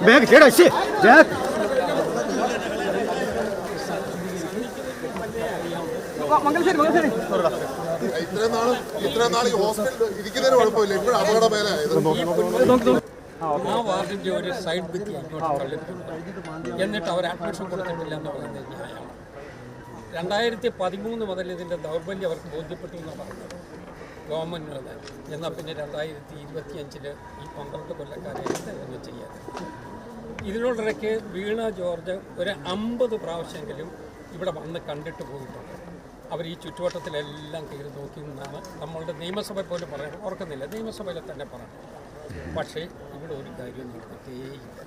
Bag छेड़ा इसे Jack ഇത്രയും നാൾ ഹോസ്പിറ്റലിൽ ഇരിക്കുന്നതിന് കുഴപ്പമില്ല. ഇപ്പോഴും അപകട മേലായത് ആ വാർഡിൻ്റെ ഒരു സൈഡ് ഭിത്തി ഇങ്ങോട്ട് തള്ളിയിട്ടുണ്ട്. എന്നിട്ട് അവർ അഡ്മിഷൻ കൊടുത്തിട്ടില്ല എന്ന് പറയുന്നത് ന്യായമാണ്. 2013 മുതൽ ഇതിൻ്റെ ദൗർബല്യം അവർക്ക് ബോധ്യപ്പെട്ടു എന്ന് പറഞ്ഞത് ഗവൺമെൻറ്റിന്. എന്നാൽ പിന്നെ 2025 ഈ 12 കൊല്ലക്കാരെ എന്തെങ്കിലും ചെയ്യാതെ ഇതിനോടിടയ്ക്ക് വീണ ജോർജ് ഒരു 50 പ്രാവശ്യമെങ്കിലും ഇവിടെ വന്ന് കണ്ടിട്ട് പോയിട്ടുണ്ട്. അവർ ഈ ചുറ്റുവട്ടത്തിലെല്ലാം കയറി നോക്കി നിന്നാണ് നമ്മളുടെ നിയമസഭ പോലും പറയണം, ഓർക്കുന്നില്ല, നിയമസഭയിൽ തന്നെ പറയണം. പക്ഷേ ഇവിടെ ഒരു കാര്യം നടത്തിയിട്ടേയില്ല.